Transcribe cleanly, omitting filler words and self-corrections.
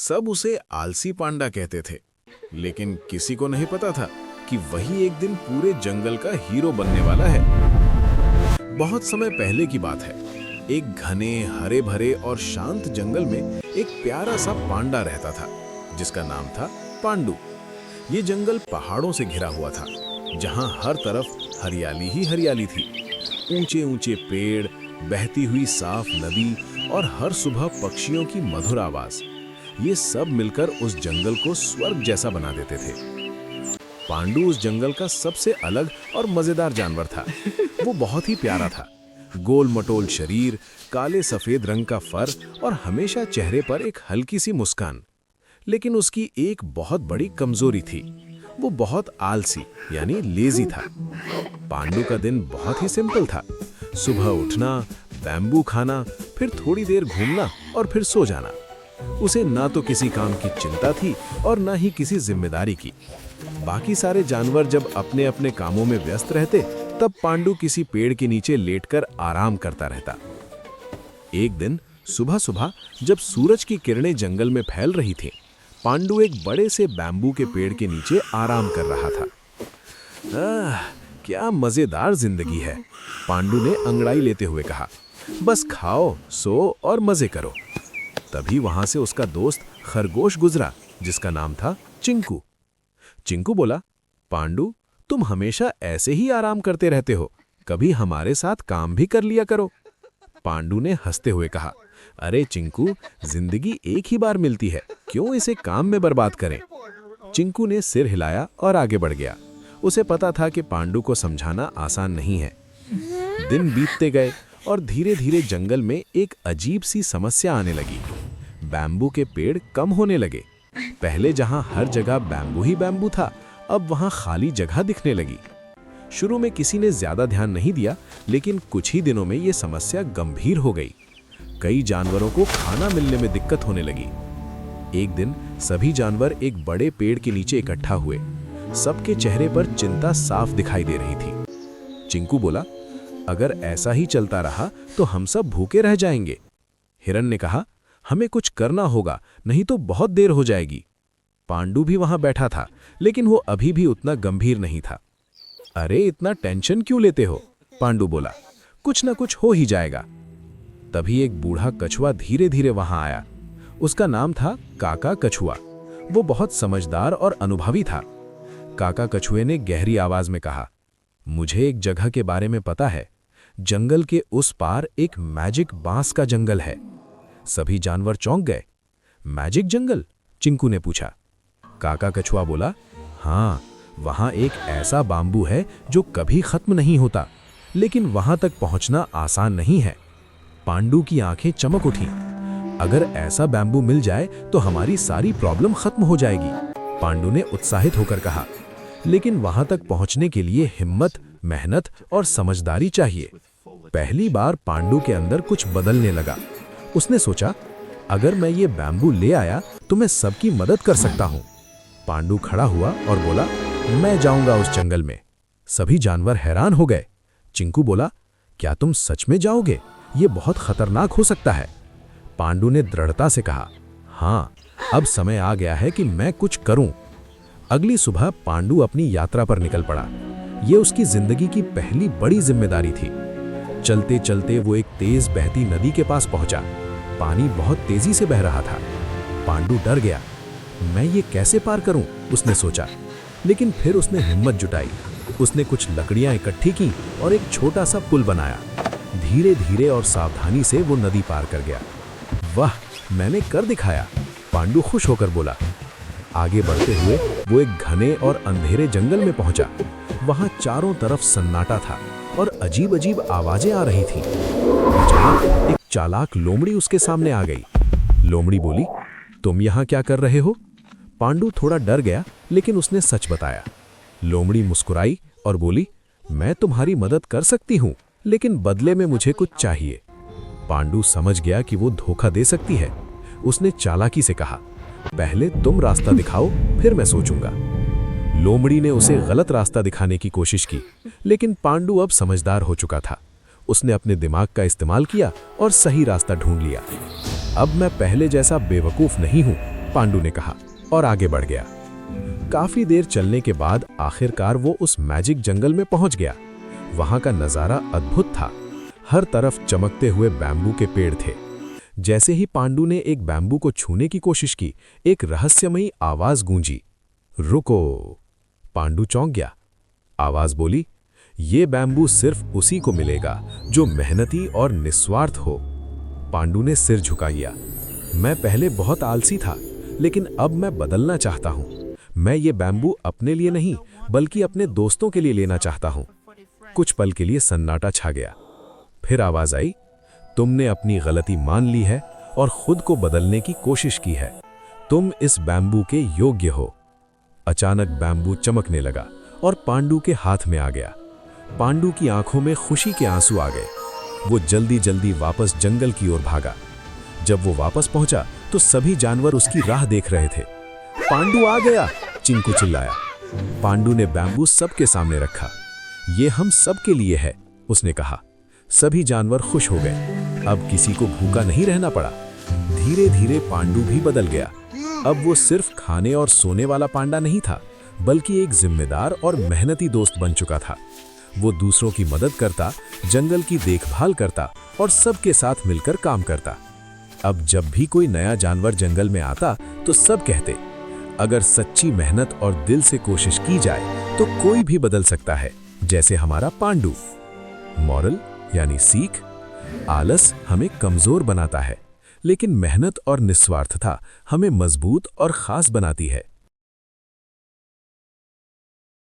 सब उसे आलसी पांडा कहते थे, लेकिन किसी को नहीं पता था कि वही एक दिन पूरे जंगल का हीरो बनने वाला है। बहुत समय पहले की बात है। एक घने हरे भरे और शांत जंगल में एक प्यारा सा पांडा रहता था, जिसका नाम था पांडू। ये जंगल पहाड़ों से घिरा हुआ था, जहां हर तरफ हरियाली ही हरियाली थी। ऊंचे ऊंचे पेड़, बहती हुई साफ नदी और हर सुबह पक्षियों की मधुर आवाज, ये सब मिलकर उस जंगल को स्वर्ग जैसा बना देते थे। पांडू उस जंगल का सबसे अलग और मजेदार जानवर था। वो बहुत ही प्यारा था। गोल मटोल शरीर, काले सफेद रंग का फर और हमेशा चेहरे पर एक हल्की सी मुस्कान। लेकिन उसकी एक बहुत बड़ी कमजोरी थी, वो बहुत आलसी यानी लेजी था। पांडू का दिन बहुत ही सिंपल था। सुबह उठना, बैम्बू खाना, फिर थोड़ी देर घूमना और फिर सो जाना। उसे ना तो किसी काम की चिंता थी और ना ही किसी जिम्मेदारी की। बाकी सारे जानवर जब अपने अपने कामों में व्यस्त रहते, तब पांडू किसी पेड़ के नीचे लेटकर आराम करता रहता। एक दिन सुबह सुबह जब सूरज की किरणें जंगल में फैल रही थीं, पांडू एक बड़े से बैम्बू के पेड़ के नीचे आराम कर रहा था। क्या मजेदार जिंदगी है, पांडू ने अंगड़ाई लेते हुए कहा। बस खाओ, सो और मजे करो। तभी वहां से उसका दोस्त खरगोश गुजरा, जिसका नाम था चिंकू। चिंकू बोला, पांडू, तुम हमेशा ऐसे ही आराम करते रहते हो, कभी हमारे साथ काम भी कर लिया करो। पांडू ने हंसते हुए कहा, अरे चिंकू, जिंदगी एक ही बार मिलती है, क्यों इसे काम में बर्बाद करें। चिंकू ने सिर हिलाया और आगे बढ़ गया। उसे पता था कि पांडू को समझाना आसान नहीं है। दिन बीतते गए और धीरे धीरे जंगल में एक अजीब सी समस्या आने लगी। बैम्बू के पेड़ कम होने लगे। पहले जहां हर जगह बैम्बू ही बैम्बू था, अब वहां खाली जगह दिखने लगी। शुरू में किसी ने ज्यादा ध्यान नहीं दिया, लेकिन कुछ ही दिनों में ये समस्या गंभीर हो गई। कई जानवरों को खाना मिलने में दिक्कत होने लगी। एक दिन सभी जानवर एक बड़े पेड़ के नीचे इकट्ठा हुए। सबके चेहरे पर चिंता साफ दिखाई दे रही थी। चिंकू बोला, अगर ऐसा ही चलता रहा तो हम सब भूखे रह जाएंगे। हिरन ने कहा, हमें कुछ करना होगा, नहीं तो बहुत देर हो जाएगी। पांडू भी वहां बैठा था, लेकिन वो अभी भी उतना गंभीर नहीं था। अरे इतना टेंशन क्यों लेते हो, पांडू बोला, कुछ ना कुछ हो ही जाएगा। तभी एक बूढ़ा कछुआ धीरे धीरे वहां आया। उसका नाम था काका कछुआ। वो बहुत समझदार और अनुभवी था। काका कछुए ने गहरी आवाज में कहा, मुझे एक जगह के बारे में पता है। जंगल के उस पार एक मैजिक बांस का जंगल है। सभी जानवर चौंक गए। मैजिक जंगल? चिंकू ने पूछा। काका कछुआ बोला, हाँ, वहां एक ऐसा बाम्बू है जो कभी खत्म नहीं होता, लेकिन वहां तक पहुंचना आसान नहीं है। पांडू की आंखें चमक उठी। अगर ऐसा बैम्बू मिल जाए तो हमारी सारी प्रॉब्लम खत्म हो जाएगी, पांडू ने उत्साहित होकर कहा। लेकिन वहां तक पहुंचने के लिए हिम्मत, मेहनत और समझदारी चाहिए। पहली बार पांडू के अंदर कुछ बदलने लगा। उसने सोचा, अगर मैं ये बैम्बू ले आया तो मैं सबकी मदद कर सकता हूं। पांडू खड़ा हुआ और बोला, मैं जाऊंगा उस जंगल में। सभी जानवर हैरान हो गए। चिंकू बोला, क्या तुम सच में जाओगे? ये बहुत खतरनाक हो सकता है। पांडू ने दृढ़ता से कहा, हाँ, अब समय आ गया है कि मैं कुछ करूं। अगली सुबह पांडू अपनी यात्रा पर निकल पड़ा। ये उसकी जिंदगी की पहली बड़ी जिम्मेदारी थी। चलते चलते वो एक तेज बहती नदी के पास पहुंचा। पानी बहुत तेजी से बह रहा था। पांडू डर गया। मैं ये कैसे पार करूं, उसने सोचा। लेकिन फिर उसने हिम्मत जुटाई। उसने कुछ लकड़ियां इकट्ठी की और एक छोटा सा पुल बनाया। धीरे धीरे और सावधानी से वो नदी पार कर गया। वाह, मैंने कर दिखाया, पांडू खुश होकर बोला। आगे बढ़ते हुए वो एक घने और अंधेरे जंगल में पहुंचा। वहां चारों तरफ सन्नाटा था और अजीब अजीब आवाजें आ रही थीं। अचानक एक चालाक लोमड़ी उसके सामने आ गई। लोमड़ी बोली, तुम यहाँ क्या कर रहे हो? पांडू थोड़ा डर गया, लेकिन उसने सच बताया। लोमड़ी मुस्कुराई और बोली, मैं तुम्हारी मदद कर सकती हूँ, लेकिन बदले में मुझे कुछ चाहिए। पांडू समझ गया कि वो धोखा दे सकती है। उसने चालाकी से कहा, पहले तुम रास्ता दिखाओ, फिर मैं सोचूंगा। लोमड़ी ने उसे गलत रास्ता दिखाने की कोशिश की, लेकिन पांडू अब समझदार हो चुका था। उसने अपने दिमाग का इस्तेमाल किया और सही रास्ता ढूंढ लिया। अब मैं पहले जैसा बेवकूफ नहीं हूं, पांडु ने कहा और आगे बढ़ गया। काफी देर चलने के बाद आखिरकार वो उस मैजिक जंगल में पहुंच गया। वहां का नजारा अद्भुत था। हर तरफ चमकते हुए बैम्बू के पेड़ थे। जैसे ही पांडु ने एक बैम्बू को छूने की कोशिश की, एक रहस्यमयी आवाज गूंजी, रुको। पांडु चौंक गया। आवाज बोली, ये बैम्बू सिर्फ उसी को मिलेगा जो मेहनती और निस्वार्थ हो। पांडु ने सिर झुका लिया। मैं पहले बहुत आलसी था, लेकिन अब मैं बदलना चाहता हूं। मैं ये बैम्बू अपने लिए नहीं, बल्कि अपने दोस्तों के लिए लेना चाहता हूं। कुछ पल के लिए सन्नाटा छा गया। फिर आवाज आई, तुमने अपनी गलती मान ली है और खुद को बदलने की कोशिश की है। तुम इस बैम्बू के योग्य हो। अचानक बैम्बू चमकने लगा और पांडु के हाथ में आ गया। पांडु की आंखों में खुशी के आंसू आ गए। वो जल्दी जल्दी वापस जंगल की ओर भागा। जब वो वापस पहुंचा तो सभी जानवर उसकी राह देख रहे थे। पांडु आ गया, चिंकू चिल्लाया। पांडु ने बैम्बू सबके सामने रखा। ये हम सबके लिए है, उसने कहा। सभी जानवर खुश हो गए। अब किसी को भूखा नहीं रहना पड़ा। धीरे धीरे पांडु भी बदल गया। अब वो सिर्फ खाने और सोने वाला पांडा नहीं था, बल्कि एक जिम्मेदार और मेहनती दोस्त बन चुका था। वो दूसरों की मदद करता, जंगल की देखभाल करता और सबके साथ मिलकर काम करता। अब जब भी कोई नया जानवर जंगल में आता तो सब कहते, अगर सच्ची मेहनत और दिल से कोशिश की जाए तो कोई भी बदल सकता है, जैसे हमारा पांडु। मॉरल यानी सीख, आलस हमें कमजोर बनाता है, लेकिन मेहनत और निस्वार्थता हमें मजबूत और खास बनाती है।